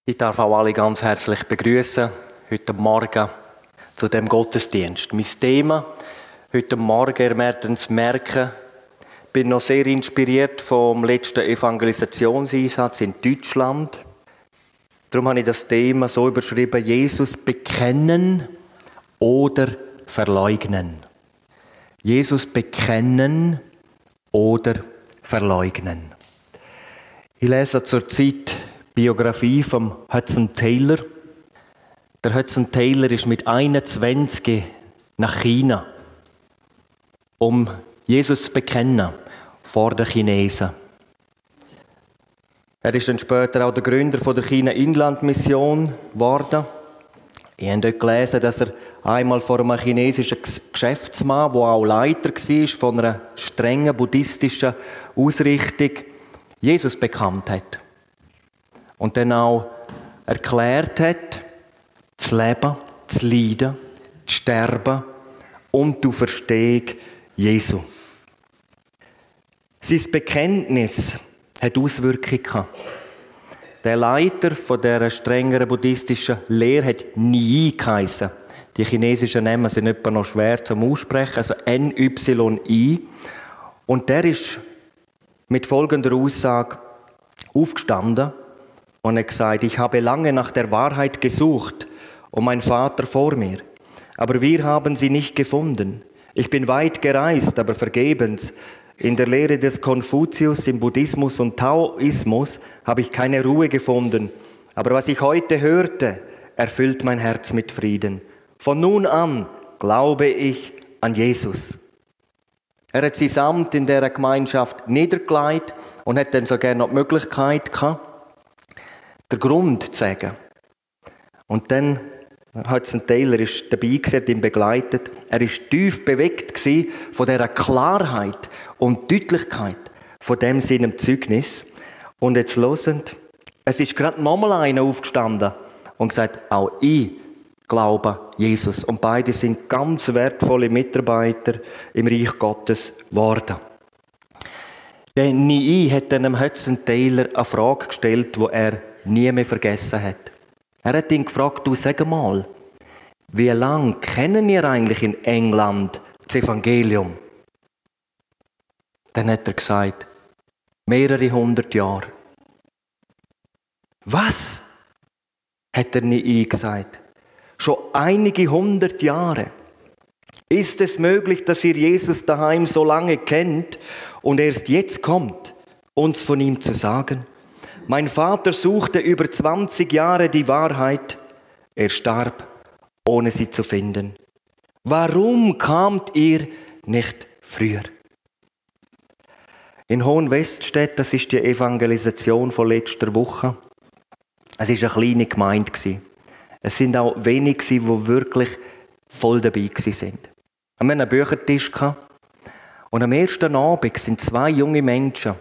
Ich darf auch alle ganz herzlich begrüßen heute Morgen zu dem Gottesdienst. Mein Thema heute Morgen, ihr werdet es merken, ich bin noch sehr inspiriert vom letzten Evangelisationseinsatz in Deutschland. Darum habe ich das Thema so überschrieben: Jesus bekennen oder verleugnen. Jesus bekennen oder verleugnen. Ich lese zurzeit Biografie von Hudson Taylor. Der Hudson Taylor ist mit 21 nach China, um Jesus zu bekennen vor den Chinesen. Er ist dann später auch der Gründer von der China-Inland-Mission geworden. Ich habe dort gelesen, dass er einmal vor einem chinesischen Geschäftsmann, der auch Leiter war von einer strengen buddhistischen Ausrichtung, Jesus bekannt hat. Und dann auch erklärt hat, zu leben, zu leiden, zu sterben und die Auferstehung Jesu. Sein Bekenntnis hat Auswirkungen gehabt. Der Leiter von dieser strengeren buddhistischen Lehre hat Ni geheissen. Die chinesischen Namen sind etwa noch schwer zum Aussprechen, also N-Y-I. Und der ist mit folgender Aussage aufgestanden und hat gesagt: Ich habe lange nach der Wahrheit gesucht und mein Vater vor mir, aber wir haben sie nicht gefunden. Ich bin weit gereist, aber vergebens. In der Lehre des Konfuzius, im Buddhismus und Taoismus habe ich keine Ruhe gefunden. Aber was ich heute hörte, erfüllt mein Herz mit Frieden. Von nun an glaube ich an Jesus. Er hat sein Amt in dieser Gemeinschaft niedergelegt und hat dann sogar noch die Möglichkeit gehabt, den Grund zu sagen. Und dann, Hudson Taylor ist dabei gewesen, hat ihn begleitet. Er war tief bewegt gewesen von dieser Klarheit und Deutlichkeit von dem seinem Zeugnis. Und jetzt hörend, es ist gerade nochmal einer aufgestanden und gesagt: Auch ich glaube Jesus. Und beide sind ganz wertvolle Mitarbeiter im Reich Gottes geworden. Der Ni hat dann dem Hudson Taylor eine Frage gestellt, die er nie mehr vergessen hat. Er hat ihn gefragt: Du, sag mal, wie lange kennen ihr eigentlich in England das Evangelium? Dann hat er gesagt: mehrere 100 Jahre. Was? Hat er nie gesagt. Schon einige 100 Jahre. Ist es möglich, dass ihr Jesus daheim so lange kennt und erst jetzt kommt, uns von ihm zu sagen? Mein Vater suchte über 20 Jahre die Wahrheit. Er starb, ohne sie zu finden. Warum kamt ihr nicht früher? In Hohenweststedt, das ist die Evangelisation von letzter Woche. Es war eine kleine Gemeinde. Es sind auch wenige, die wirklich voll dabei waren. Wir hatten einen Büchertisch. Und am ersten Abend sind 2 junge Menschen,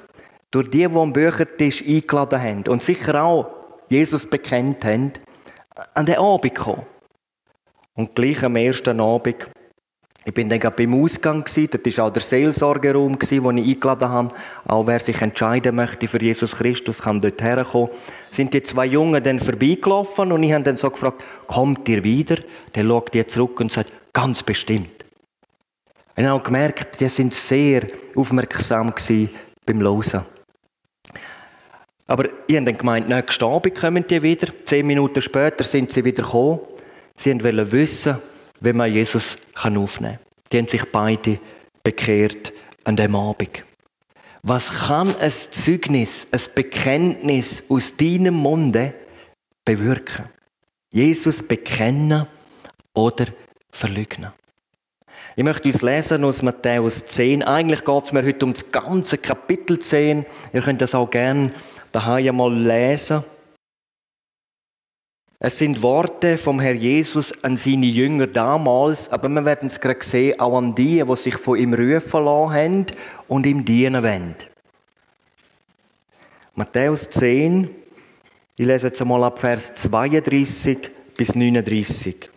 durch die am Büchertisch eingeladen haben und sicher auch Jesus bekennt haben, an den Abend gekommen. Und gleich am ersten Abend, ich bin dann gerade beim Ausgang gewesen, dort war auch der Seelsorgeraum, den ich eingeladen habe. Auch wer sich entscheiden möchte für Jesus Christus, kann dort herkommen. Sind die 2 Jungen dann vorbeigelaufen und ich habe dann so gefragt: Kommt ihr wieder? Dann schaut die zurück und sagt: Ganz bestimmt. Ich habe auch gemerkt, die sind sehr aufmerksam gewesen beim Hören. Aber ich habe dann gemeint, nächsten Abend kommen die wieder. 10 Minuten später sind sie wieder gekommen. Sie wollten wissen, wie man Jesus aufnehmen kann. Die haben sich beide bekehrt an dem Abend. Was kann ein Zeugnis, ein Bekenntnis aus deinem Munde bewirken? Jesus bekennen oder verleugnen? Ich möchte uns lesen aus Matthäus 10. Eigentlich geht es mir heute um das ganze Kapitel 10. Ihr könnt das auch gerne daheim mal lesen. Es sind Worte vom Herr Jesus an seine Jünger damals, aber wir werden es gerade sehen, auch an die sich von ihm rufen lassen haben und ihm dienen wollen. Matthäus 10, ich lese jetzt einmal ab Vers 32 bis 39.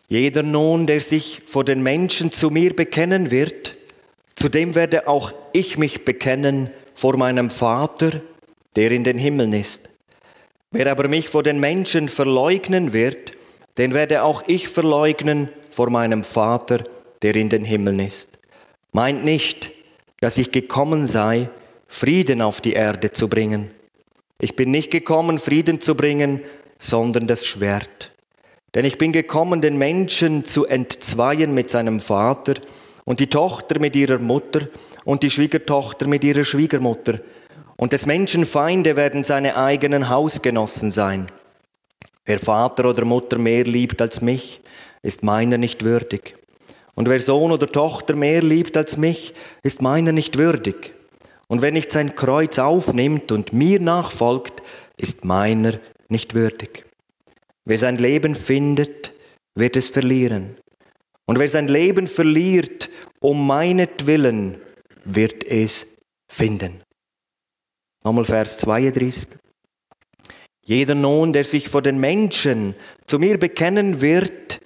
Jeder nun, der sich vor den Menschen zu mir bekennen wird, zu dem werde auch ich mich bekennen vor meinem Vater, der in den Himmeln ist. Wer aber mich vor den Menschen verleugnen wird, den werde auch ich verleugnen vor meinem Vater, der in den Himmeln ist. Meint nicht, dass ich gekommen sei, Frieden auf die Erde zu bringen. Ich bin nicht gekommen, Frieden zu bringen, sondern das Schwert. Denn ich bin gekommen, den Menschen zu entzweien mit seinem Vater und die Tochter mit ihrer Mutter und die Schwiegertochter mit ihrer Schwiegermutter. Und des Menschen Feinde werden seine eigenen Hausgenossen sein. Wer Vater oder Mutter mehr liebt als mich, ist meiner nicht würdig. Und wer Sohn oder Tochter mehr liebt als mich, ist meiner nicht würdig. Und wer nicht sein Kreuz aufnimmt und mir nachfolgt, ist meiner nicht würdig. Wer sein Leben findet, wird es verlieren. Und wer sein Leben verliert, um meinetwillen, wird es finden. Nochmal Vers 32. Jeder nun, der sich vor den Menschen zu mir bekennen wird,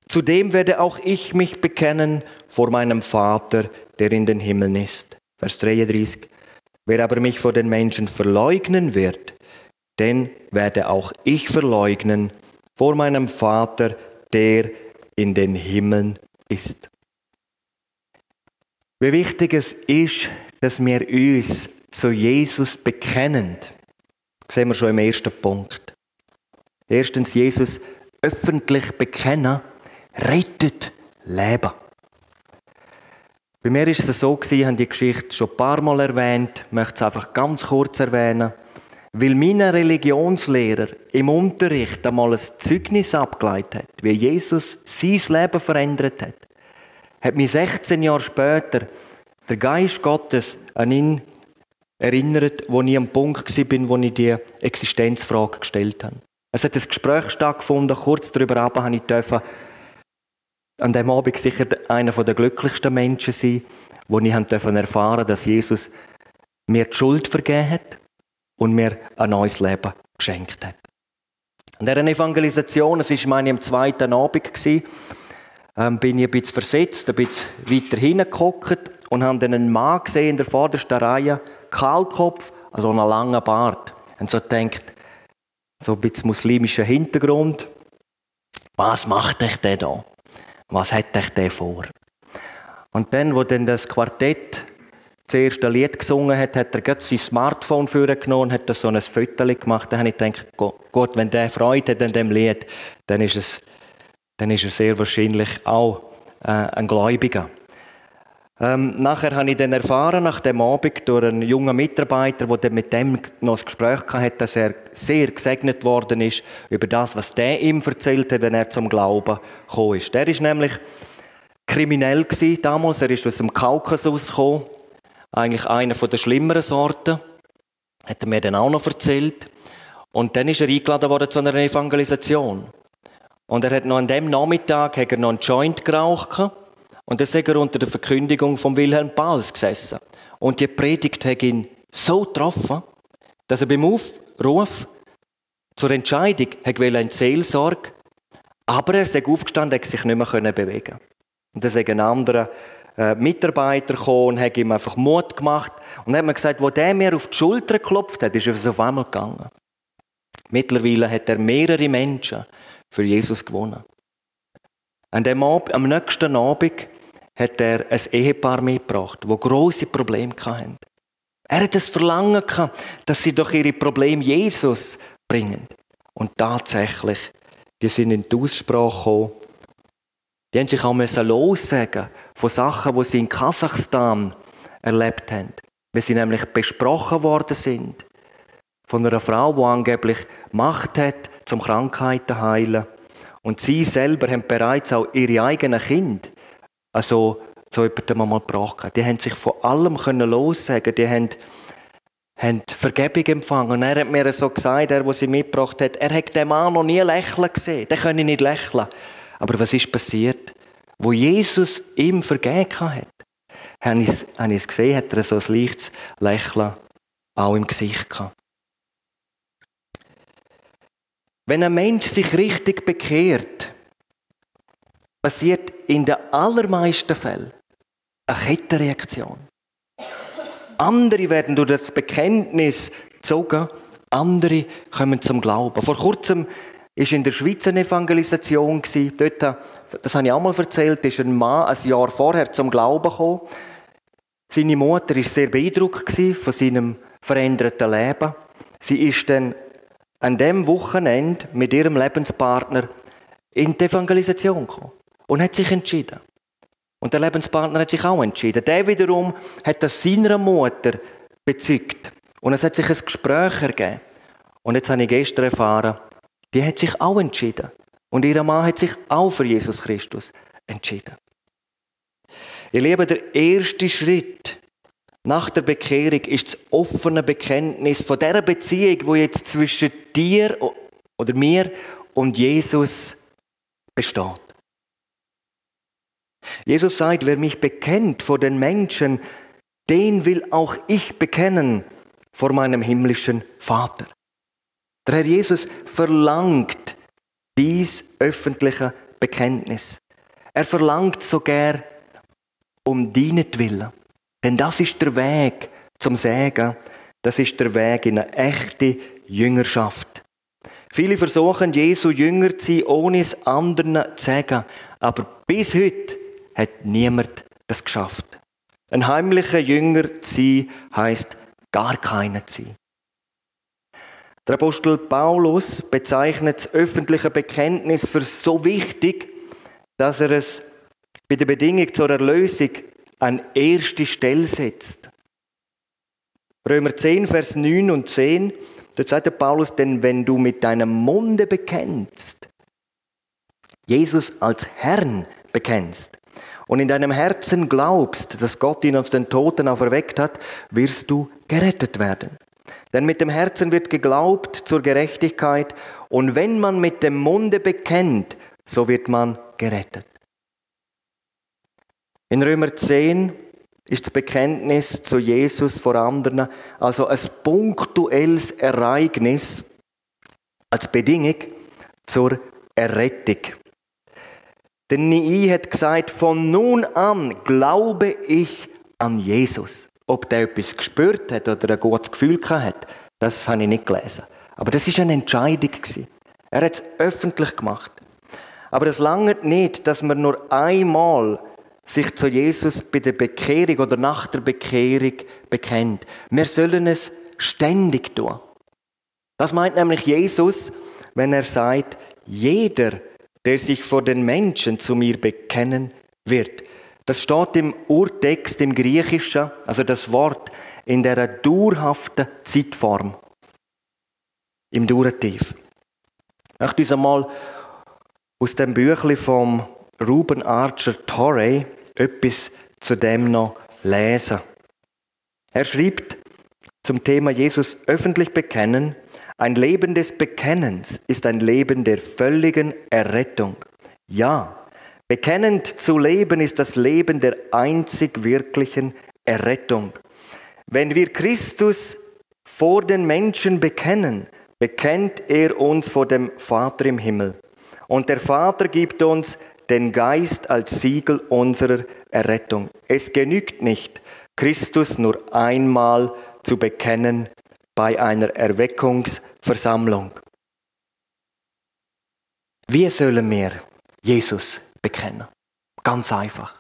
zu dem werde auch ich mich bekennen vor meinem Vater, der in den Himmeln ist. Vers 33. Wer aber mich vor den Menschen verleugnen wird, den werde auch ich verleugnen vor meinem Vater, der in den Himmeln ist. Wie wichtig es ist, dass wir uns zu Jesus bekennen, sehen wir schon im ersten Punkt. Erstens, Jesus öffentlich bekennen, rettet Leben. Bei mir ist es so gewesen, ich habe die Geschichte schon ein paar Mal erwähnt, möchte es einfach ganz kurz erwähnen, weil mein Religionslehrer im Unterricht einmal ein Zeugnis abgeleitet hat, wie Jesus sein Leben verändert hat mich 16 Jahre später der Geist Gottes an ihn erinnert, wo ich am Punkt war, wo ich die Existenzfrage gestellt habe. Es hat ein Gespräch stattgefunden, kurz darüber habe ich dürfen an diesem Abend sicher einer der glücklichsten Menschen sein, wo ich erfahren durfte, dass Jesus mir die Schuld vergeben hat und mir ein neues Leben geschenkt hat. An dieser Evangelisation, es war meine am zweiten Abend, bin ich ein bisschen versetzt, ein bisschen weiter hingeguckt und habe dann einen Mann gesehen in der vordersten Reihe, Kahlkopf, also einen langen Bart. Und so gedacht, so ein bisschen muslimischer Hintergrund, was macht euch der da? Was hat euch der vor? Und dann, wo dann das Quartett das erste Lied gesungen hat, hat er gleich sein Smartphone vorgenommen und hat so ein Foto gemacht. Dann habe ich gedacht, Gott, wenn der Freude hat an diesem Lied, dann ist er sehr wahrscheinlich auch ein Gläubiger. Nachher habe ich dann erfahren, nach dem Abend, durch einen jungen Mitarbeiter, der mit dem noch ein Gespräch hatte, dass er sehr gesegnet worden ist über das, was der ihm erzählt hat, wenn er zum Glauben gekommen ist. Der war nämlich kriminell damals, er ist aus dem Kaukasus gekommen, eigentlich einer der schlimmeren Sorten, hat er mir dann auch noch erzählt. Und dann ist er eingeladen worden zu einer Evangelisation. Und er hat noch an dem Nachmittag noch einen Joint geraucht. Und dann ist er unter der Verkündigung von Wilhelm Pals gesessen. Und die Predigt hat ihn so getroffen, dass er beim Aufruf zur Entscheidung eine Seelsorge, aber er ist aufgestanden, hat sich nicht mehr bewegen. Und dann ist ein anderer Mitarbeiter gekommen und hat ihm einfach Mut gemacht. Und dann hat man gesagt, wo der mir auf die Schulter geklopft hat, ist er auf einmal gegangen. Mittlerweile hat er mehrere Menschen für Jesus gewonnen. Am nächsten Abend hat er ein Ehepaar mitgebracht, das grosse Probleme hatten. Er hat das Verlangen gehabt, dass sie doch ihre Probleme Jesus bringen. Und tatsächlich, die sind in die Aussprache gekommen. Die haben sich auch lossagen von Sachen, die sie in Kasachstan erlebt haben. Weil sie nämlich besprochen worden sind von einer Frau, die angeblich Macht hat, zum Krankheiten zu heilen. Und sie selber haben bereits auch ihre eigenen Kinder so jemandem mal gebracht. Die haben sich von allem lossagen, die haben Vergebung empfangen. Und er hat mir so gesagt, der sie mitgebracht hat, er hat den Mann noch nie lächeln gesehen. Der könne nicht lächeln. Aber was ist passiert? Wo Jesus ihm vergeben hat, habe ich es gesehen, hat er so ein leichtes Lächeln auch im Gesicht gehabt. Wenn ein Mensch sich richtig bekehrt, passiert in den allermeisten Fällen eine Kettenreaktion. Andere werden durch das Bekenntnis gezogen, Andere kommen zum Glauben. Vor kurzem war in der Schweiz eine Evangelisation. Dort, das habe ich auch mal erzählt, ist ein Mann ein Jahr vorher zum Glauben gekommen. Seine Mutter war sehr beeindruckt von seinem veränderten Leben. Sie ist dann an diesem Wochenende mit ihrem Lebenspartner in die Evangelisation gekommen und hat sich entschieden. Und der Lebenspartner hat sich auch entschieden. Der wiederum hat das seiner Mutter bezeugt. Und es hat sich ein Gespräch ergeben. Und jetzt habe ich gestern erfahren, die hat sich auch entschieden. Und ihr Mann hat sich auch für Jesus Christus entschieden. Ihr Lieben, der erste Schritt nach der Bekehrung ist das offene Bekenntnis von dieser Beziehung, die jetzt zwischen dir oder mir und Jesus besteht. Jesus sagt, wer mich bekennt vor den Menschen, den will auch ich bekennen vor meinem himmlischen Vater. Der Herr Jesus verlangt dies öffentliche Bekenntnis. Er verlangt sogar um deinetwillen. Denn das ist der Weg zum Segen. Das ist der Weg in eine echte Jüngerschaft. Viele versuchen, Jesu Jünger zu sein, ohne es anderen zu sagen. Aber bis heute hat niemand das geschafft. Ein heimlicher Jünger zu sein, heisst gar keiner zu sein. Der Apostel Paulus bezeichnet das öffentliche Bekenntnis für so wichtig, dass er es bei der Bedingung zur Erlösung an erste Stelle setzt. Römer 10, Vers 9 und 10, dort sagt der Paulus, denn wenn du mit deinem Munde bekennst, Jesus als Herrn bekennst und in deinem Herzen glaubst, dass Gott ihn aus den Toten auferweckt hat, wirst du gerettet werden. Denn mit dem Herzen wird geglaubt zur Gerechtigkeit und wenn man mit dem Munde bekennt, so wird man gerettet. In Römer 10 ist das Bekenntnis zu Jesus vor anderen also ein punktuelles Ereignis als Bedingung zur Errettung. Denn Nii hat gesagt, von nun an glaube ich an Jesus. Ob der etwas gespürt hat oder ein gutes Gefühl hat, das habe ich nicht gelesen. Aber das war eine Entscheidung. Er hat es öffentlich gemacht. Aber das langt nicht, dass man nur einmal sich zu Jesus bei der Bekehrung oder nach der Bekehrung bekennt. Wir sollen es ständig tun. Das meint nämlich Jesus, wenn er sagt, jeder, der sich vor den Menschen zu mir bekennen wird. Das steht im Urtext, im Griechischen, also das Wort in der dauerhaften Zeitform. Im Durativ. Ich möchte uns einmal aus dem Büchlein vom Ruben Archer Torrey etwas zu dem noch lesen. Er schreibt zum Thema Jesus öffentlich bekennen, ein Leben des Bekennens ist ein Leben der völligen Errettung. Ja, bekennend zu leben ist das Leben der einzig wirklichen Errettung. Wenn wir Christus vor den Menschen bekennen, bekennt er uns vor dem Vater im Himmel. Und der Vater gibt uns den Geist als Siegel unserer Errettung. Es genügt nicht, Christus nur einmal zu bekennen bei einer Erweckungsversammlung. Wie sollen wir Jesus bekennen? Ganz einfach.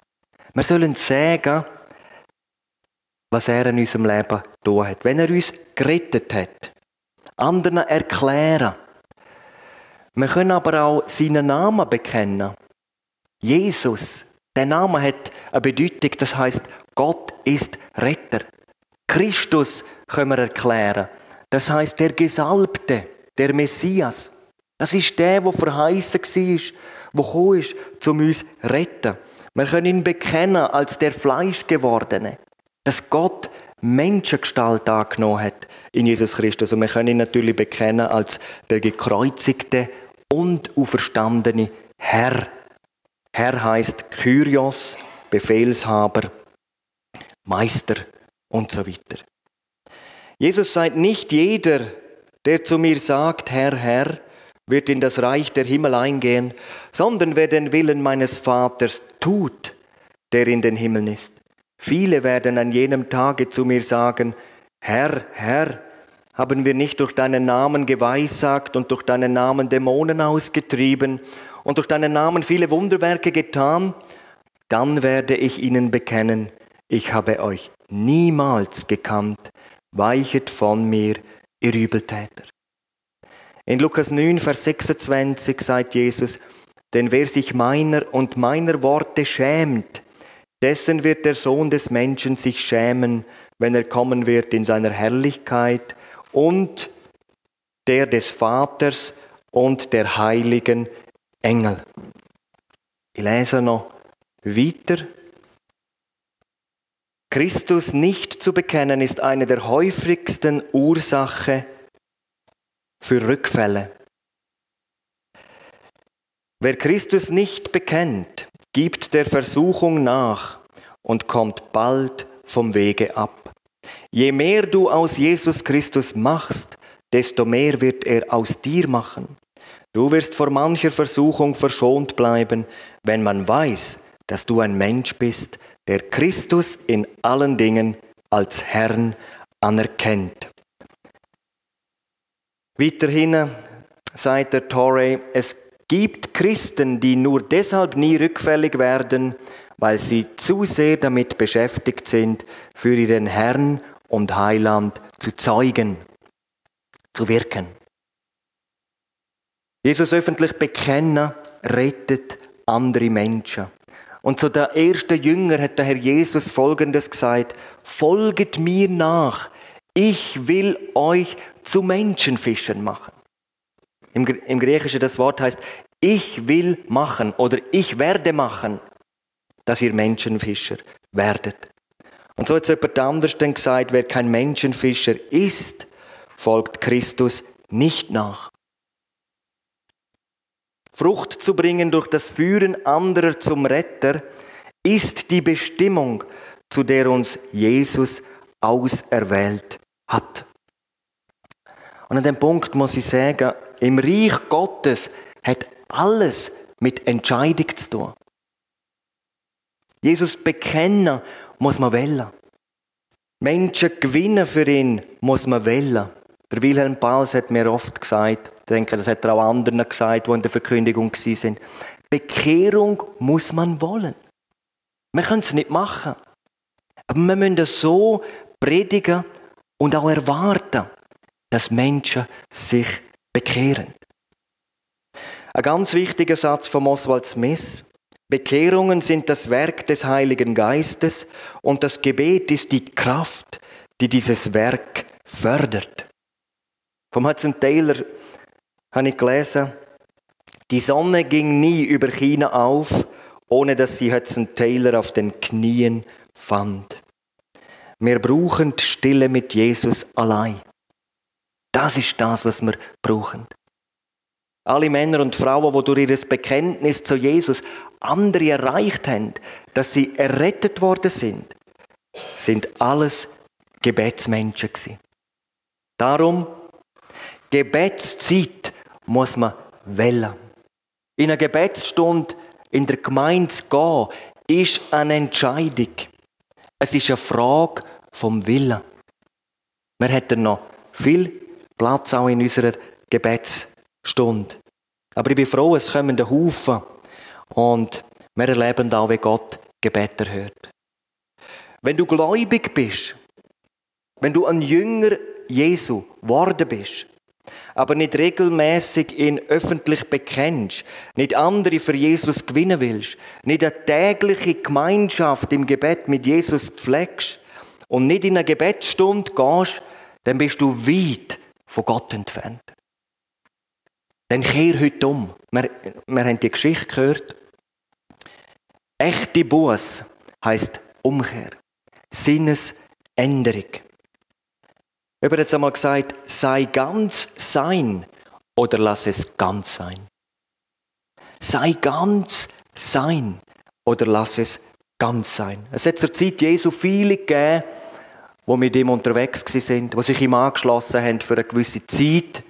Wir sollen sagen, was er in unserem Leben getan hat. Wenn er uns gerettet hat, anderen erklären. Wir können aber auch seinen Namen bekennen. Jesus, der Name hat eine Bedeutung, das heisst, Gott ist Retter. Christus können wir erklären. Das heisst, der Gesalbte, der Messias. Das ist der verheißen war, der gekommen ist, um uns zu retten. Wir können ihn bekennen als der Fleischgewordene, dass Gott Menschengestalt angenommen hat in Jesus Christus. Und wir können ihn natürlich bekennen als der gekreuzigte und auferstandene Herr. Herr heisst Kyrios, Befehlshaber, Meister und so weiter. Jesus sagt, nicht jeder, der zu mir sagt, Herr, Herr, wird in das Reich der Himmel eingehen, sondern wer den Willen meines Vaters tut, der in den Himmeln ist. Viele werden an jenem Tage zu mir sagen, Herr, Herr, Haben wir nicht durch deinen Namen geweissagt und durch deinen Namen Dämonen ausgetrieben und durch deinen Namen viele Wunderwerke getan? Dann werde ich ihnen bekennen, ich habe euch niemals gekannt. Weichet von mir, ihr Übeltäter. In Lukas 9, Vers 26 sagt Jesus, denn wer sich meiner und meiner Worte schämt, dessen wird der Sohn des Menschen sich schämen, wenn er kommen wird in seiner Herrlichkeit und der des Vaters und der heiligen Engel. Ich lese noch weiter. Christus nicht zu bekennen ist eine der häufigsten Ursachen für Rückfälle. Wer Christus nicht bekennt, gibt der Versuchung nach und kommt bald vom Wege ab. Je mehr du aus Jesus Christus machst, desto mehr wird er aus dir machen. Du wirst vor mancher Versuchung verschont bleiben, wenn man weiß, dass du ein Mensch bist, der Christus in allen Dingen als Herrn anerkennt. Weiterhin sagt der Torrey, es gibt Christen, die nur deshalb nie rückfällig werden, weil sie zu sehr damit beschäftigt sind, für ihren Herrn und Heiland zu zeugen, zu wirken. Jesus öffentlich bekennen rettet andere Menschen. Und zu den ersten Jüngern hat der Herr Jesus Folgendes gesagt: Folget mir nach, ich will euch zu Menschenfischern machen. Im Griechischen das Wort heißt, ich will machen oder ich werde machen, dass ihr Menschenfischer werdet. Und so hat es jemand anders dann gesagt, wer kein Menschenfischer ist, folgt Christus nicht nach. Frucht zu bringen durch das Führen anderer zum Retter ist die Bestimmung, zu der uns Jesus auserwählt hat. Und an dem Punkt muss ich sagen, im Reich Gottes hat alles mit Entscheidung zu tun. Jesus bekennen muss man wählen. Menschen gewinnen für ihn muss man wählen. Der Wilhelm Pauls hat mir oft gesagt, ich denke, das hat er auch anderen gesagt, die in der Verkündigung waren, Bekehrung muss man wollen. Wir können es nicht machen. Aber wir müssen so predigen und auch erwarten, dass Menschen sich bekehren. Ein ganz wichtiger Satz von Oswald Smith: Bekehrungen sind das Werk des Heiligen Geistes und das Gebet ist die Kraft, die dieses Werk fördert. Vom Hudson Taylor habe ich gelesen, die Sonne ging nie über China auf, ohne dass sie Hudson Taylor auf den Knien fand. Wir brauchen die Stille mit Jesus allein. Das ist das, was wir brauchen. Alle Männer und Frauen, die durch ihr Bekenntnis zu Jesus andere erreicht haben, dass sie errettet worden sind alles Gebetsmenschen gewesen. Darum, Gebetszeit muss man wählen. In einer Gebetsstunde in der Gemeinde zu gehen, ist eine Entscheidung. Es ist eine Frage vom Willen. Wir hätten noch viel Platz auch in unserer Gebetsstunde. Aber ich bin froh, es kommen ein Haufen und wir erleben auch, wie Gott Gebet erhört. Wenn du gläubig bist, wenn du ein Jünger Jesu geworden bist, aber nicht regelmäßig ihn öffentlich bekennst, nicht andere für Jesus gewinnen willst, nicht eine tägliche Gemeinschaft im Gebet mit Jesus pflegst und nicht in eine Gebetsstunde gehst, dann bist du weit von Gott entfernt. Dann kehr heute um. Wir haben die Geschichte gehört. Echte Buße heisst Umkehr, Sinnesänderung. Jemand hat jetzt einmal gesagt, sei ganz sein oder lass es ganz sein. Sei ganz sein oder lass es ganz sein. Es hat zur Zeit Jesu viele gegeben, die mit ihm unterwegs waren, die sich ihm angeschlossen haben für eine gewisse Zeit,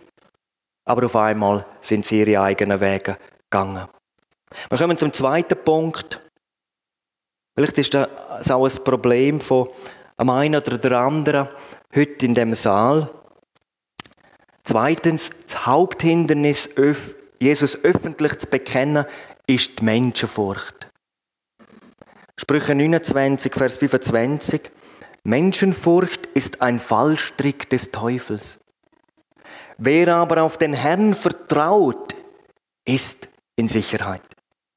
aber auf einmal sind sie ihre eigenen Wege gegangen. Wir kommen zum zweiten Punkt. Vielleicht ist das auch ein Problem von einem einen oder der anderen heute in dem Saal. Zweitens, das Haupthindernis, Jesus öffentlich zu bekennen, ist die Menschenfurcht. Sprüche 29, Vers 25. Menschenfurcht ist ein Fallstrick des Teufels. Wer aber auf den Herrn vertraut, ist in Sicherheit.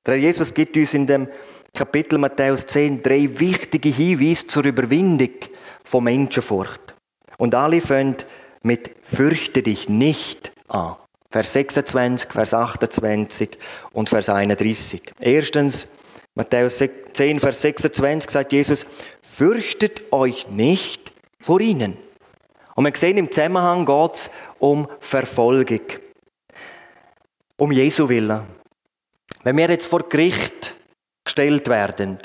Der Jesus gibt uns in dem Kapitel Matthäus 10 3 wichtige Hinweise zur Überwindung von Menschenfurcht. Und alle fangen mit «Fürchte dich nicht» an. Vers 26, Vers 28 und Vers 31. Erstens, Matthäus 10, Vers 26 sagt Jesus, fürchtet euch nicht vor ihnen. Und wir sehen, im Zusammenhang geht es um Verfolgung. Um Jesu Willen. Wenn wir jetzt vor Gericht gestellt werden,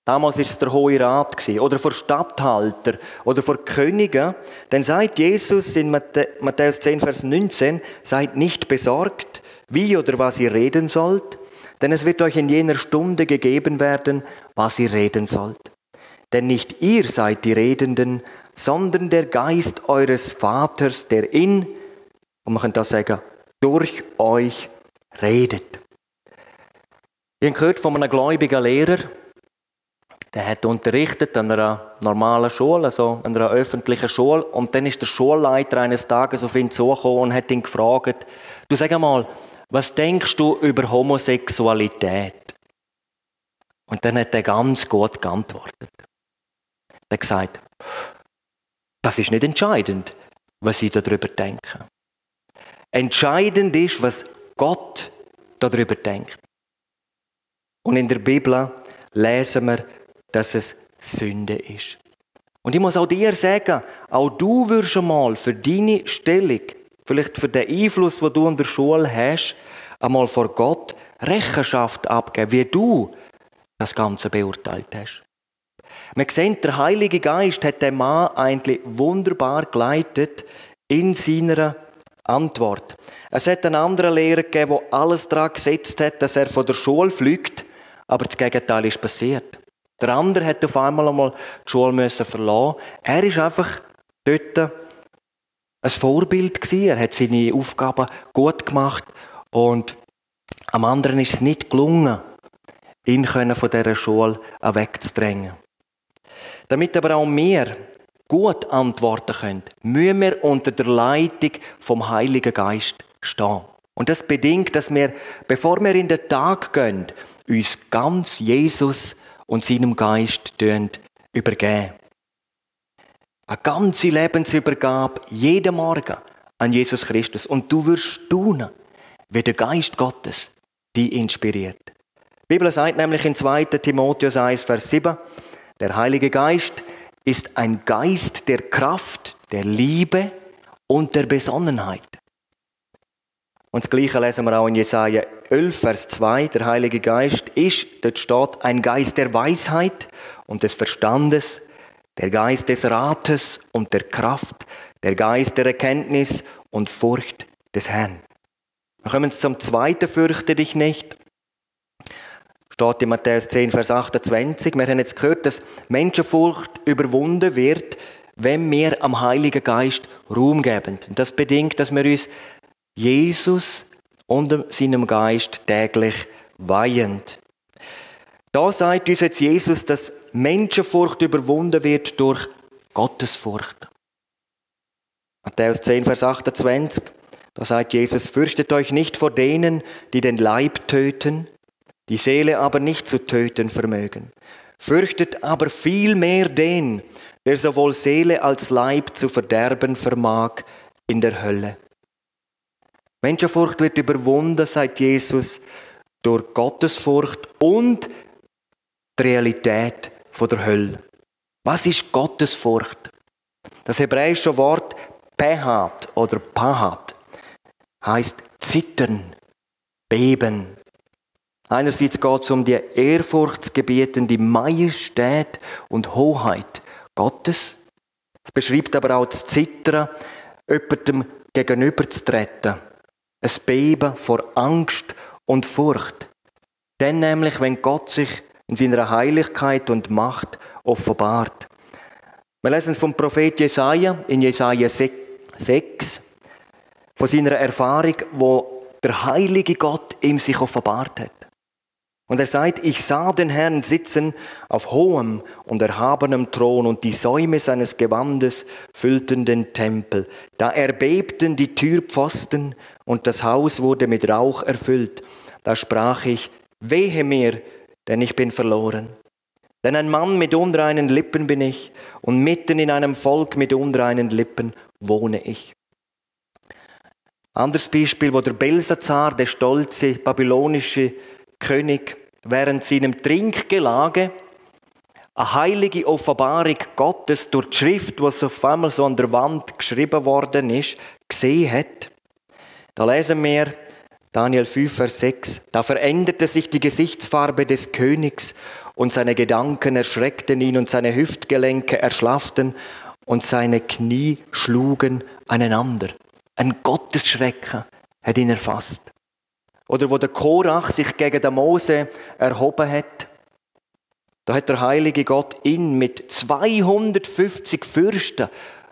damals war es der Hohe Rat, oder vor Statthalter oder vor Königen, dann sagt Jesus in Matthäus 10, Vers 19, seid nicht besorgt, wie oder was ihr reden sollt, denn es wird euch in jener Stunde gegeben werden, was ihr reden sollt. Denn nicht ihr seid die Redenden, sondern der Geist eures Vaters, der und man kann das sagen, durch euch redet. Ich habe gehört von einem gläubigen Lehrer, der hat unterrichtet an einer normalen Schule, also an einer öffentlichen Schule, und dann ist der Schulleiter eines Tages auf ihn zugekommen und hat ihn gefragt, du sag mal, was denkst du über Homosexualität? Und dann hat er ganz gut geantwortet. Er hat gesagt, das ist nicht entscheidend, was ich darüber denke. Entscheidend ist, was Gott darüber denkt. Und in der Bibel lesen wir, dass es Sünde ist. Und ich muss auch dir sagen, auch du wirst einmal für deine Stellung, vielleicht für den Einfluss, den du in der Schule hast, einmal vor Gott Rechenschaft abgeben, wie du das Ganze beurteilt hast. Wir sehen, der Heilige Geist hat den Mann eigentlich wunderbar geleitet in seiner Antwort. Es hat einen anderen Lehrer gegeben, der alles daran gesetzt hat, dass er von der Schule fliegt, aber das Gegenteil ist passiert. Der andere hat auf einmal die Schule verlassen. Er ist einfach dort ein Vorbild gewesen. Er hat seine Aufgaben gut gemacht und am anderen ist es nicht gelungen, ihn von dieser Schule wegzudrängen. Damit aber auch wir gut antworten können, müssen wir unter der Leitung vom Heiligen Geist stehen. Und das bedingt, dass wir, bevor wir in den Tag gehen, uns ganz Jesus und seinem Geist übergeben. Eine ganze Lebensübergabe, jeden Morgen an Jesus Christus. Und du wirst staunen, wie der Geist Gottes dich inspiriert. Die Bibel sagt nämlich in 2. Timotheus 1, Vers 7, der Heilige Geist ist ein Geist der Kraft, der Liebe und der Besonnenheit. Und das Gleiche lesen wir auch in Jesaja 11, Vers 2. Der Heilige Geist ist, dort steht, ein Geist der Weisheit und des Verstandes, der Geist des Rates und der Kraft, der Geist der Erkenntnis und Furcht des Herrn. Wir kommen zum zweiten, fürchte dich nicht. Steht in Matthäus 10, Vers 28. Wir haben jetzt gehört, dass Menschenfurcht überwunden wird, wenn wir am Heiligen Geist Raum geben. Und das bedingt, dass wir uns Jesus und seinem Geist täglich weihen. Da sagt uns jetzt Jesus, dass Menschenfurcht überwunden wird durch Gottesfurcht. Matthäus 10, Vers 28, da sagt Jesus, fürchtet euch nicht vor denen, die den Leib töten, die Seele aber nicht zu töten vermögen. Fürchtet aber vielmehr den, der sowohl Seele als Leib zu verderben vermag in der Hölle. Menschenfurcht wird überwunden, sagt Jesus, durch Gottesfurcht und die Realität der Hölle. Was ist Gottesfurcht? Das hebräische Wort Pehat oder Pahat heißt zittern, beben. Einerseits geht es um die ehrfurchtsgebietende Majestät und Hoheit Gottes. Es beschreibt aber auch das Zittern, jemandem gegenüberzutreten. Ein Beben vor Angst und Furcht. Dann nämlich, wenn Gott sich in seiner Heiligkeit und Macht offenbart. Wir lesen vom Prophet Jesaja in Jesaja 6, von seiner Erfahrung, wo der heilige Gott ihm sich offenbart hat. Und er sagt, ich sah den Herrn sitzen auf hohem und erhabenem Thron und die Säume seines Gewandes füllten den Tempel. Da erbebten die Türpfosten und das Haus wurde mit Rauch erfüllt. Da sprach ich, wehe mir, denn ich bin verloren. Denn ein Mann mit unreinen Lippen bin ich und mitten in einem Volk mit unreinen Lippen wohne ich. Anderes Beispiel, wo der Belsazar, der stolze babylonische König, während seinem Trinkgelage eine heilige Offenbarung Gottes durch die Schrift, was auf einmal so an der Wand geschrieben worden ist, gesehen hat. Da lesen wir Daniel 5, Vers 6. Da veränderte sich die Gesichtsfarbe des Königs und seine Gedanken erschreckten ihn und seine Hüftgelenke erschlafften und seine Knie schlugen aneinander. Ein Gottesschrecken hat ihn erfasst. Oder wo der Korach sich gegen den Mose erhoben hat, da hat der heilige Gott ihn mit 250 Fürsten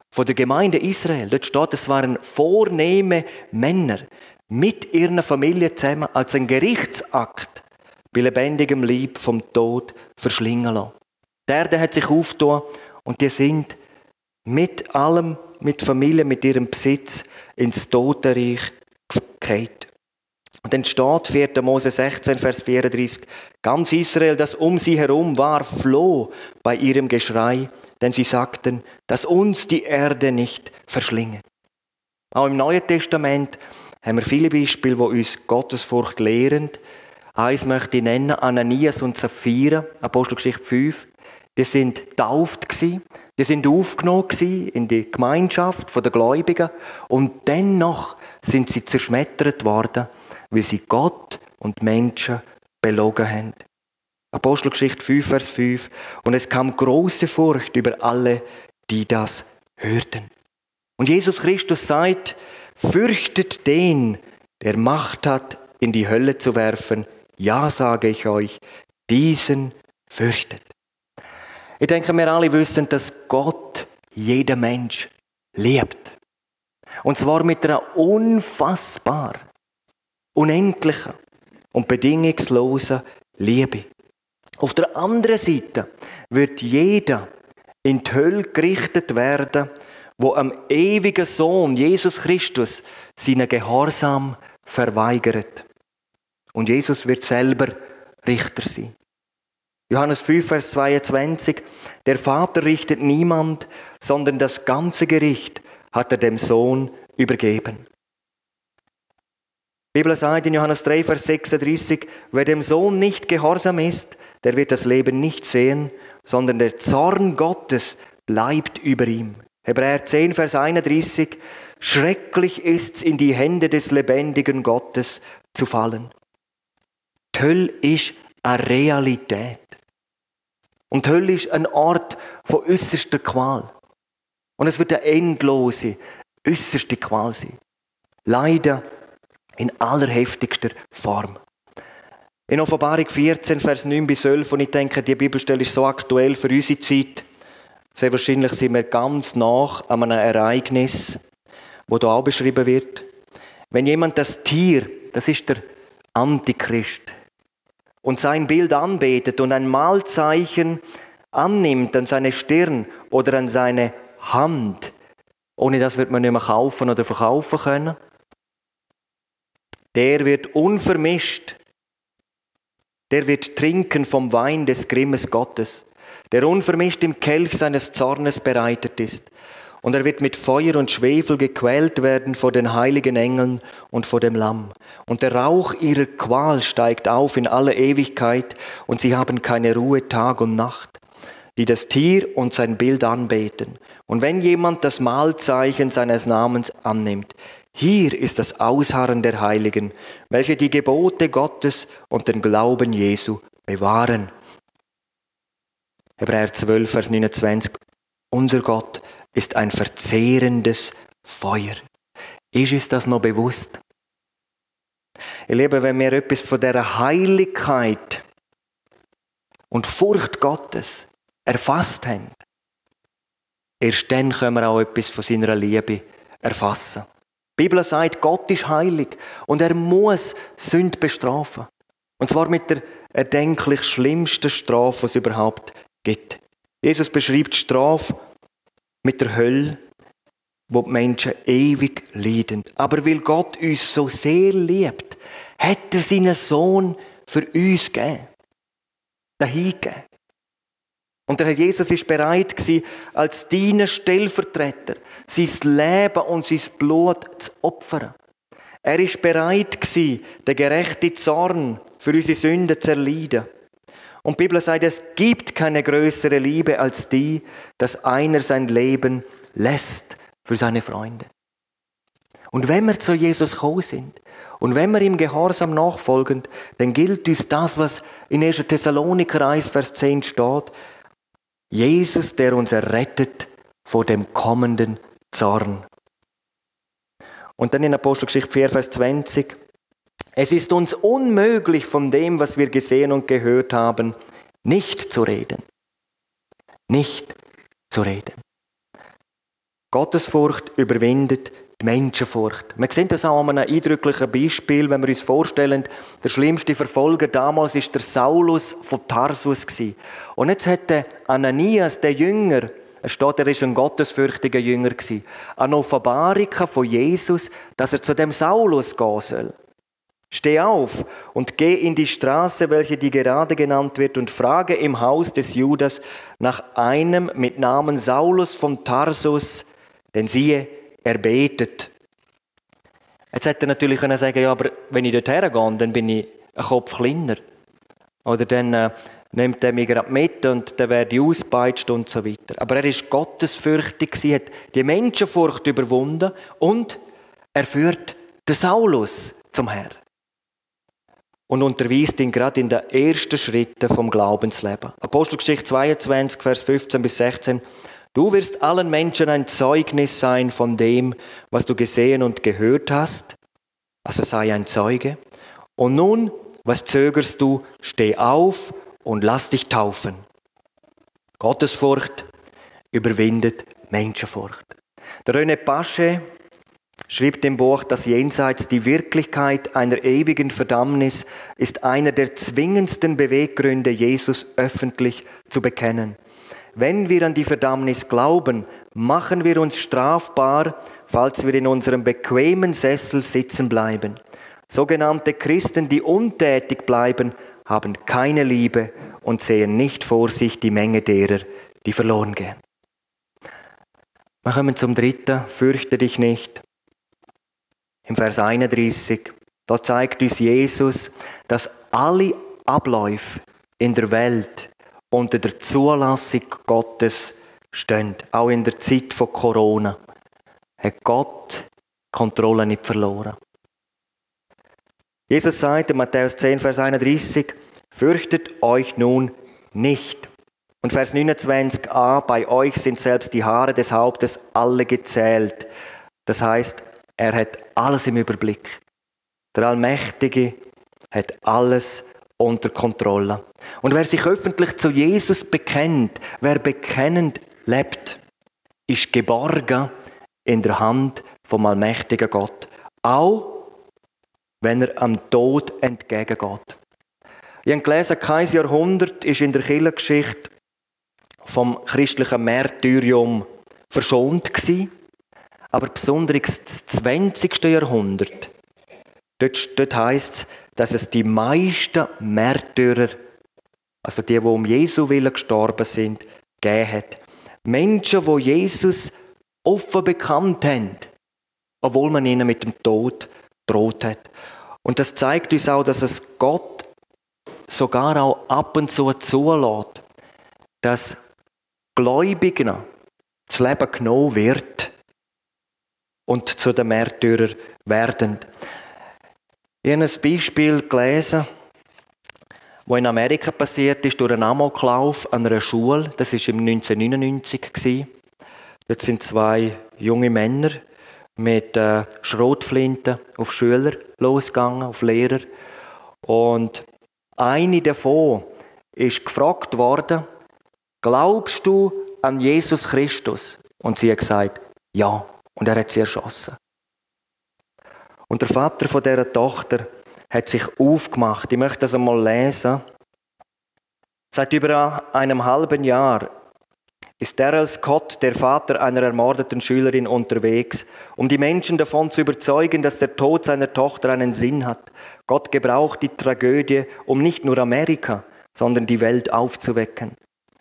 von der Gemeinde Israel, dort steht, es waren vornehme Männer, mit ihren Familien zusammen als ein Gerichtsakt bei lebendigem Leib vom Tod verschlingen lassen. Die Erde hat sich aufgetan und die sind mit allem, mit Familie, mit ihrem Besitz ins Totenreich gefallen. Und dann steht 4. Mose 16, Vers 34, ganz Israel, das um sie herum war, floh bei ihrem Geschrei, denn sie sagten, dass uns die Erde nicht verschlinge. Auch im Neuen Testament haben wir viele Beispiele, die uns Gottesfurcht lehren. Eins möchte ich nennen, Ananias und Sapphira, Apostelgeschichte 5. Die sind getauft gewesen, die sind aufgenommen gewesen in die Gemeinschaft der Gläubigen und dennoch sind sie zerschmettert worden, weil sie Gott und Menschen belogen haben. Apostelgeschichte 5, Vers 5. Und es kam große Furcht über alle, die das hörten. Und Jesus Christus sagt, fürchtet den, der Macht hat, in die Hölle zu werfen. Ja, sage ich euch, diesen fürchtet. Ich denke, wir alle wissen, dass Gott jeden Mensch liebt. Und zwar mit einer unfassbar, unendlichen und bedingungslosen Liebe. Auf der anderen Seite wird jeder in die Hölle gerichtet werden, wo am ewigen Sohn Jesus Christus seinen Gehorsam verweigert. Und Jesus wird selber Richter sein. Johannes 5, Vers 22. Der Vater richtet niemand, sondern das ganze Gericht hat er dem Sohn übergeben. Die Bibel sagt in Johannes 3, Vers 36, wer dem Sohn nicht gehorsam ist, der wird das Leben nicht sehen, sondern der Zorn Gottes bleibt über ihm. Hebräer 10, Vers 31, schrecklich ist's, in die Hände des lebendigen Gottes zu fallen. Die Hölle ist eine Realität. Und die Hölle ist ein Ort von äußerster Qual. Und es wird eine endlose, äußerste Qual sein. Leider in allerheftigster Form. In Offenbarung 14, Vers 9 bis 11, und ich denke, die Bibelstelle ist so aktuell für unsere Zeit. Sehr wahrscheinlich sind wir ganz nach an einem Ereignis, wo da auch beschrieben wird. Wenn jemand das Tier, das ist der Antichrist, und sein Bild anbetet und ein Mahlzeichen annimmt an seine Stirn oder an seine Hand, ohne das wird man nicht mehr kaufen oder verkaufen können, der wird unvermischt, der wird trinken vom Wein des Grimmes Gottes, der unvermischt im Kelch seines Zornes bereitet ist. Und er wird mit Feuer und Schwefel gequält werden vor den heiligen Engeln und vor dem Lamm. Und der Rauch ihrer Qual steigt auf in alle Ewigkeit, und sie haben keine Ruhe Tag und Nacht, die das Tier und sein Bild anbeten. Und wenn jemand das Mahlzeichen seines Namens annimmt, hier ist das Ausharren der Heiligen, welche die Gebote Gottes und den Glauben Jesu bewahren. Hebräer 12, Vers 29. Unser Gott ist ein verzehrendes Feuer. Ist uns das noch bewusst? Ihr Lieben, wenn wir etwas von dieser Heiligkeit und Furcht Gottes erfasst haben, erst dann können wir auch etwas von seiner Liebe erfassen. Die Bibel sagt, Gott ist heilig und er muss Sünde bestrafen. Und zwar mit der erdenklich schlimmsten Strafe, die es überhaupt gibt. Jesus beschreibt die Strafe mit der Hölle, wo die Menschen ewig leiden. Aber weil Gott uns so sehr liebt, hat er seinen Sohn für uns gegeben. Dahingegeben. Und der Herr Jesus war bereit gewesen, als deiner Stellvertreter sein Leben und sein Blut zu opfern. Er war bereit gewesen, den gerechten Zorn für unsere Sünden zu erleiden. Und die Bibel sagt, es gibt keine größere Liebe als die, dass einer sein Leben lässt für seine Freunde. Und wenn wir zu Jesus gekommen sind und wenn wir ihm gehorsam nachfolgen, dann gilt uns das, was in 1. Thessaloniker 1, Vers 10 steht. Jesus, der uns errettet vor dem kommenden Zorn. Und dann in Apostelgeschichte 4, Vers 20. Es ist uns unmöglich, von dem, was wir gesehen und gehört haben, nicht zu reden. Nicht zu reden. Gottesfurcht überwindet die Menschenfurcht. Wir sehen das auch an einem eindrücklichen Beispiel, wenn wir uns vorstellen, der schlimmste Verfolger damals war der Saulus von Tarsus. Und jetzt hat der Ananias, der Jünger, es steht, er war ein gottesfürchtiger Jünger, eine Offenbarung von Jesus, dass er zu dem Saulus gehen soll. Steh auf und geh in die Straße, welche die gerade genannt wird, und frage im Haus des Judas nach einem mit Namen Saulus von Tarsus, denn siehe, er betet. Jetzt hätte er natürlich sagen können, ja, aber wenn ich dort hergehe, dann bin ich ein Kopf kleiner. Oder dann nimmt er mich gerade mit und dann werde ich ausgepeitscht und so weiter. Aber er war gottesfürchtig, hat die Menschenfurcht überwunden und er führt den Saulus zum Herrn. Und unterweist ihn gerade in den ersten Schritten vom Glaubensleben. Apostelgeschichte 22, Vers 15 bis 16. Du wirst allen Menschen ein Zeugnis sein von dem, was du gesehen und gehört hast. Also sei ein Zeuge. Und nun, was zögerst du? Steh auf und lass dich taufen. Gottesfurcht überwindet Menschenfurcht. Der René Pasche schrieb im Buch Das Jenseits, die Wirklichkeit einer ewigen Verdammnis ist einer der zwingendsten Beweggründe, Jesus öffentlich zu bekennen. Wenn wir an die Verdammnis glauben, machen wir uns strafbar, falls wir in unserem bequemen Sessel sitzen bleiben. Sogenannte Christen, die untätig bleiben, haben keine Liebe und sehen nicht vor sich die Menge derer, die verloren gehen. Wir kommen zum dritten, fürchte dich nicht. Im Vers 31, da zeigt uns Jesus, dass alle Abläufe in der Welt unter der Zulassung Gottes stehen. Auch in der Zeit von Corona hat Gott die Kontrolle nicht verloren. Jesus sagt in Matthäus 10, Vers 31, fürchtet euch nun nicht. Und Vers 29a, bei euch sind selbst die Haare des Hauptes alle gezählt. Das heißt, er hat alles im Überblick. Der Allmächtige hat alles unter Kontrolle. Und wer sich öffentlich zu Jesus bekennt, wer bekennend lebt, ist geborgen in der Hand vom allmächtigen Gott. Auch wenn er am Tod entgegengeht. Ich habe gelesen, kein Jahrhundert ist in der Kirchengeschichte vom christlichen Märtyrium verschont gewesen. Aber besonders das 20. Jahrhundert, dort heisst es, dass es die meisten Märtyrer, also die um Jesu Willen gestorben sind, gegeben hat. Menschen, die Jesus offen bekannt haben, obwohl man ihnen mit dem Tod droht hat. Und das zeigt uns auch, dass es Gott sogar auch ab und zu zulässt, dass Gläubigen das Leben genommen wird und zu den Märtyrern werden. Ich habe ein Beispiel gelesen, das in Amerika passiert ist, durch einen Amoklauf an einer Schule. Das war im 1999. Dort sind zwei junge Männer mit Schrotflinten auf Schüler losgegangen, auf Lehrer. Und eine davon ist gefragt worden, glaubst du an Jesus Christus? Und sie hat gesagt, ja. Und er hat sie erschossen. Und der Vater von dieser Tochter hat sich aufgemacht. Ich möchte das einmal lesen. Seit über einem halben Jahr ist Darrell Scott, der Vater einer ermordeten Schülerin, unterwegs, um die Menschen davon zu überzeugen, dass der Tod seiner Tochter einen Sinn hat. Gott gebraucht die Tragödie, um nicht nur Amerika, sondern die Welt aufzuwecken,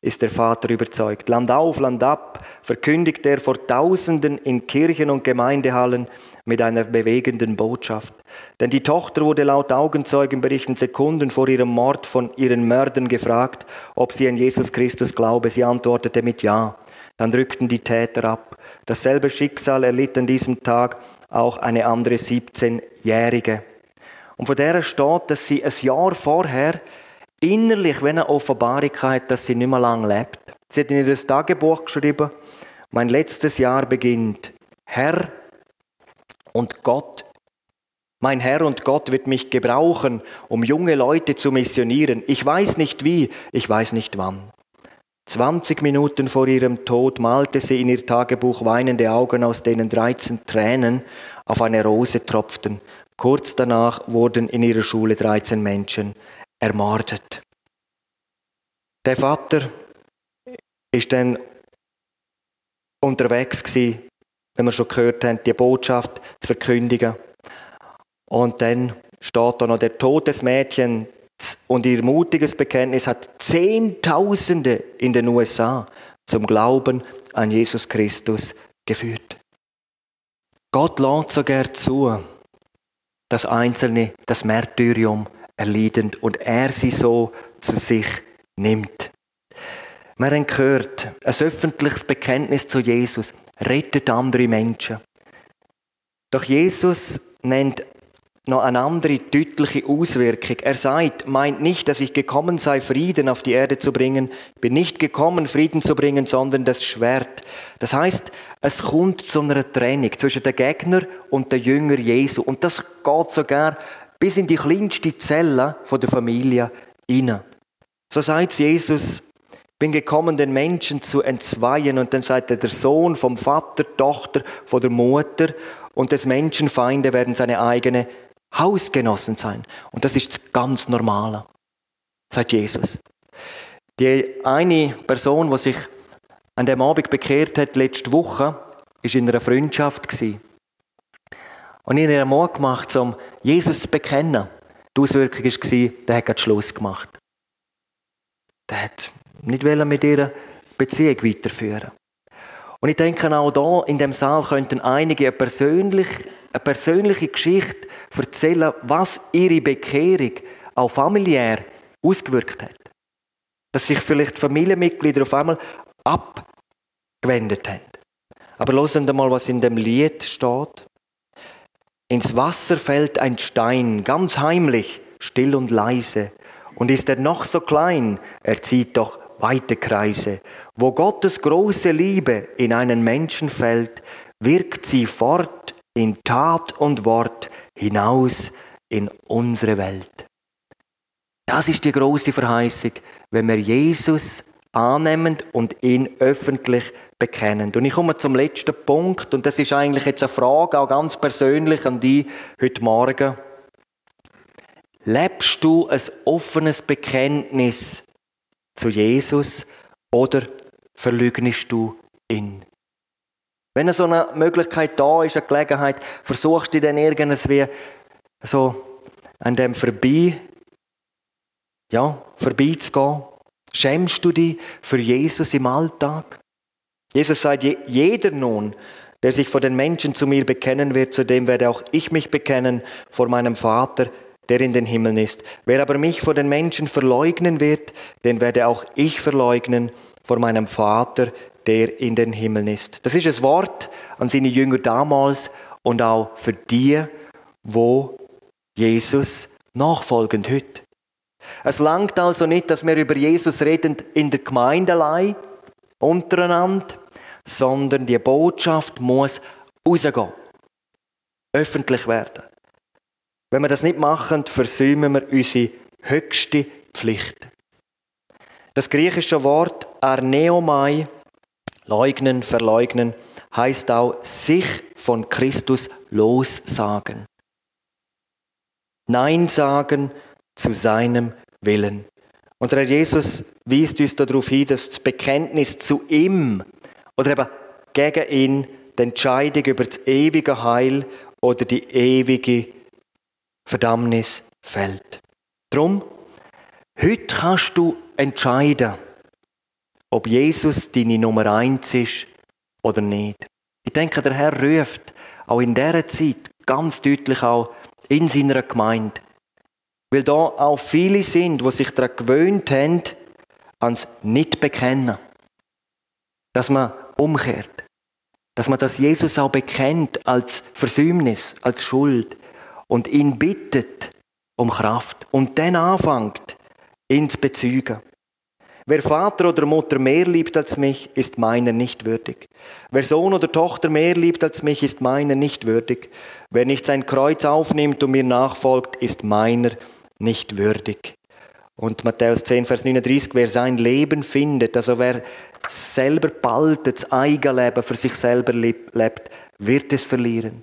ist der Vater überzeugt. Land auf, Land ab, verkündigt er vor Tausenden in Kirchen und Gemeindehallen mit einer bewegenden Botschaft. Denn die Tochter wurde laut Augenzeugenberichten Sekunden vor ihrem Mord von ihren Mördern gefragt, ob sie an Jesus Christus glaube. Sie antwortete mit Ja. Dann rückten die Täter ab. Dasselbe Schicksal erlitt an diesem Tag auch eine andere 17-Jährige. Und von der steht, dass sie ein Jahr vorher innerlich wie eine Offenbarung hat, dass sie nicht mehr lange lebt. Sie hat in ihr Tagebuch geschrieben, mein letztes Jahr beginnt. Mein Herr und Gott wird mich gebrauchen, um junge Leute zu missionieren. Ich weiß nicht wie, ich weiß nicht wann. 20 Minuten vor ihrem Tod malte sie in ihr Tagebuch weinende Augen, aus denen 13 Tränen auf eine Rose tropften. Kurz danach wurden in ihrer Schule 13 Menschen ermordet. Der Vater ist dann unterwegs gewesen, wenn wir schon gehört haben, die Botschaft zu verkündigen. Und dann steht da noch, der Tod des Mädchens und ihr mutiges Bekenntnis hat Zehntausende in den USA zum Glauben an Jesus Christus geführt. Gott lässt sogar zu, dass Einzelne das Märtyrium erleiden und er sie so zu sich nimmt. Wir haben gehört, ein öffentliches Bekenntnis zu Jesus rettet andere Menschen. Doch Jesus nennt noch eine andere deutliche Auswirkung. Er sagt, meint nicht, dass ich gekommen sei, Frieden auf die Erde zu bringen. Ich bin nicht gekommen, Frieden zu bringen, sondern das Schwert. Das heißt, es kommt zu einer Trennung zwischen dem Gegner und dem Jünger Jesu. Und das geht sogar bis in die kleinste Zelle der Familie hinein. So sagt Jesus, ich bin gekommen, den Menschen zu entzweien. Und dann sagt er, der Sohn vom Vater, Tochter, von der Mutter und des Menschenfeinde werden seine eigene Hausgenossen sein. Und das ist das ganz Normale, sagt Jesus. Die eine Person, die sich an dem Abend bekehrt hat, letzte Woche, war in einer Freundschaft gewesen. Und ich habe Mut gemacht, um Jesus zu bekennen. Die Auswirkung war, der hat gerade Schluss gemacht. Der hat nicht mit ihrer Beziehung weiterführen. Und ich denke, auch hier in dem Saal könnten einige eine persönliche Geschichte erzählen, was ihre Bekehrung auch familiär ausgewirkt hat. Dass sich vielleicht Familienmitglieder auf einmal abgewendet haben. Aber hören Sie mal, was in dem Lied steht. Ins Wasser fällt ein Stein, ganz heimlich, still und leise. Und ist er noch so klein, er zieht doch weite Kreise. Wo Gottes große Liebe in einen Menschen fällt, wirkt sie fort in Tat und Wort hinaus in unsere Welt. Das ist die große Verheißung, wenn wir Jesus annehmen und ihn öffentlich bekennen. Und ich komme zum letzten Punkt, und das ist eigentlich jetzt eine Frage, auch ganz persönlich an dich heute Morgen. Lebst du ein offenes Bekenntnis zu Jesus oder verleugnest du ihn? Wenn so eine Möglichkeit da ist, eine Gelegenheit, versuchst du dann irgendwie so an dem vorbeizugehen? Schämst du dich für Jesus im Alltag? Jesus sagt, jeder nun, der sich vor den Menschen zu mir bekennen wird, zu dem werde auch ich mich bekennen vor meinem Vater, der in den Himmeln ist. Wer aber mich vor den Menschen verleugnen wird, den werde auch ich verleugnen vor meinem Vater, der in den Himmeln ist. Das ist ein Wort an seine Jünger damals und auch für die, wo Jesus nachfolgen heute. Es langt also nicht, dass wir über Jesus reden in der Gemeinde allein, untereinander, sondern die Botschaft muss rausgehen, öffentlich werden. Wenn wir das nicht machen, versäumen wir unsere höchste Pflicht. Das griechische Wort arneomai, leugnen, verleugnen, heißt auch sich von Christus lossagen. Nein sagen zu seinem Willen. Und der Herr Jesus weist uns darauf hin, dass das Bekenntnis zu ihm oder eben gegen ihn die Entscheidung über das ewige Heil oder die ewige Verdammnis fällt. Darum, heute kannst du entscheiden, ob Jesus deine Nummer 1 ist oder nicht. Ich denke, der Herr ruft auch in dieser Zeit ganz deutlich auch in seiner Gemeinde. Weil da auch viele sind, die sich daran gewöhnt haben, ans Nicht-Bekennen. Dass man umkehrt. Dass man das Jesus auch bekennt als Versäumnis, als Schuld. Und ihn bittet um Kraft. Und dann anfängt, ihn zu bezeugen. Wer Vater oder Mutter mehr liebt als mich, ist meiner nicht würdig. Wer Sohn oder Tochter mehr liebt als mich, ist meiner nicht würdig. Wer nicht sein Kreuz aufnimmt und mir nachfolgt, ist meiner nicht würdig. Und Matthäus 10, Vers 39, wer sein Leben findet, also wer selber bald das eigene Leben für sich selber lebt, wird es verlieren.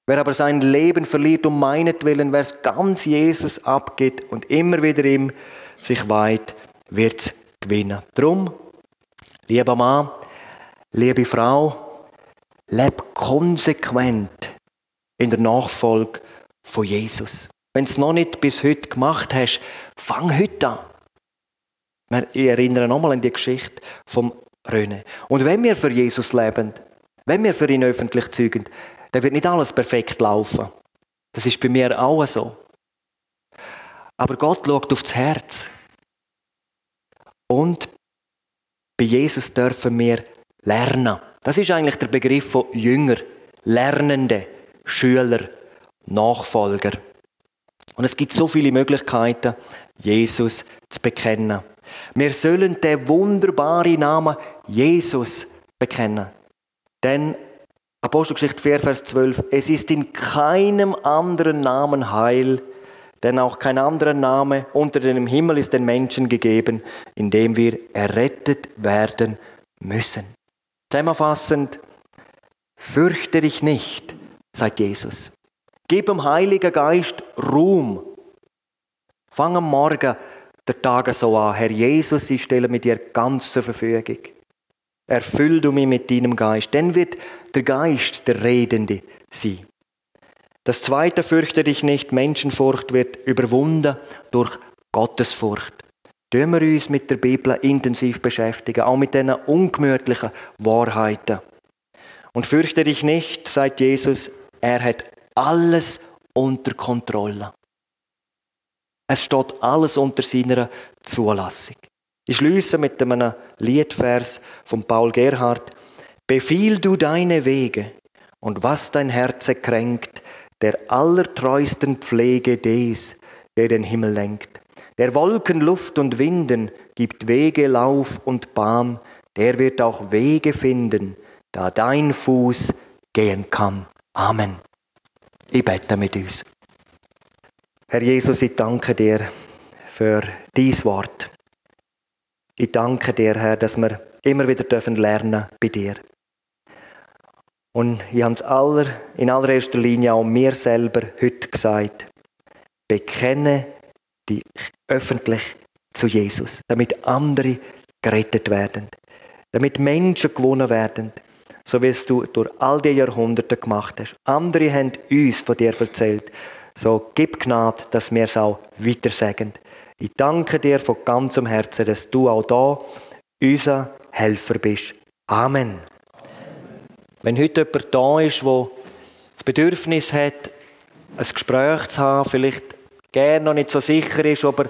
Wer aber sein Leben verliert um meinetwillen, wer es ganz Jesus abgibt und immer wieder ihm sich weiht, wird es gewinnen. Drum, lieber Mann, liebe Frau, leb konsequent in der Nachfolge von Jesus. Wenn du es noch nicht bis heute gemacht hast, fang heute an. Ich erinnere nochmal an die Geschichte vom René. Und wenn wir für Jesus leben, wenn wir für ihn öffentlich zeugen, dann wird nicht alles perfekt laufen. Das ist bei mir auch so. Aber Gott schaut auf das Herz. Und bei Jesus dürfen wir lernen. Das ist eigentlich der Begriff von Jünger, Lernende, Schüler, Nachfolger. Und es gibt so viele Möglichkeiten, Jesus zu bekennen. Wir sollen den wunderbaren Namen Jesus bekennen. Denn Apostelgeschichte 4, Vers 12, es ist in keinem anderen Namen Heil, denn auch kein anderer Name unter dem Himmel ist den Menschen gegeben, in dem wir errettet werden müssen. Zusammenfassend, fürchte dich nicht, sagt Jesus. Gib dem Heiligen Geist Ruhm. Fang am Morgen der Tage so an. Herr Jesus, ich stelle mir dir ganz zur Verfügung. Erfüll du mich mit deinem Geist. Dann wird der Geist der Redende sein. Das zweite, fürchte dich nicht, Menschenfurcht wird überwunden durch Gottesfurcht. Tun wir uns mit der Bibel intensiv beschäftigen, auch mit diesen ungemütlichen Wahrheiten. Und fürchte dich nicht, sagt Jesus, er hat alles unter Kontrolle. Es steht alles unter seiner Zulassung. Ich schließe mit einem Liedvers von Paul Gerhardt. Befiehl du deine Wege und was dein Herze kränkt, der allertreusten Pflege des, der den Himmel lenkt. Der Wolken, Luft und Winden gibt Wege, Lauf und Bahn, der wird auch Wege finden, da dein Fuß gehen kann. Amen. Ich bete mit uns. Herr Jesus, ich danke dir für dein Wort. Ich danke dir, Herr, dass wir immer wieder lernen dürfen bei dir. Und ich habe es in allererster Linie auch mir selber heute gesagt. Bekenne dich öffentlich zu Jesus, damit andere gerettet werden, damit Menschen gewonnen werden, so wie es du durch all die Jahrhunderte gemacht hast. Andere haben uns von dir erzählt. So gib Gnade, dass wir es auch weiter sagen. Ich danke dir von ganzem Herzen, dass du auch da unser Helfer bist. Amen. Wenn heute jemand da ist, der das Bedürfnis hat, ein Gespräch zu haben, vielleicht gerne noch nicht so sicher ist, ob er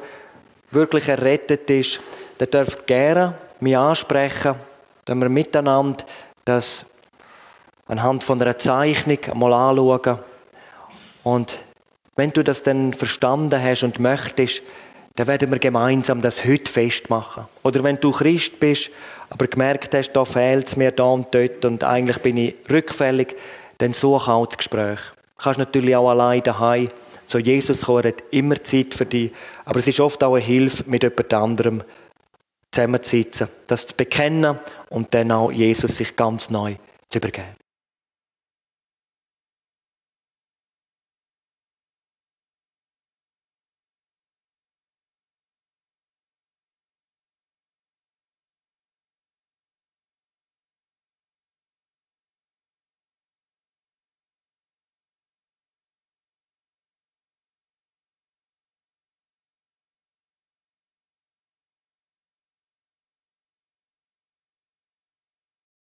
wirklich errettet ist, dann darf er gerne mich ansprechen, dass wir miteinander das anhand von einer Zeichnung einmal anschauen. Und wenn du das dann verstanden hast und möchtest, dann werden wir gemeinsam das heute festmachen. Oder wenn du Christ bist, aber gemerkt hast, da fehlt es mir da und dort und eigentlich bin ich rückfällig, dann such auch das Gespräch. Du kannst natürlich auch allein daheim zu Jesus kommen, er hat immer Zeit für dich, aber es ist oft auch eine Hilfe, mit jemand anderem zusammenzusitzen, das zu bekennen und dann auch Jesus sich ganz neu zu übergeben.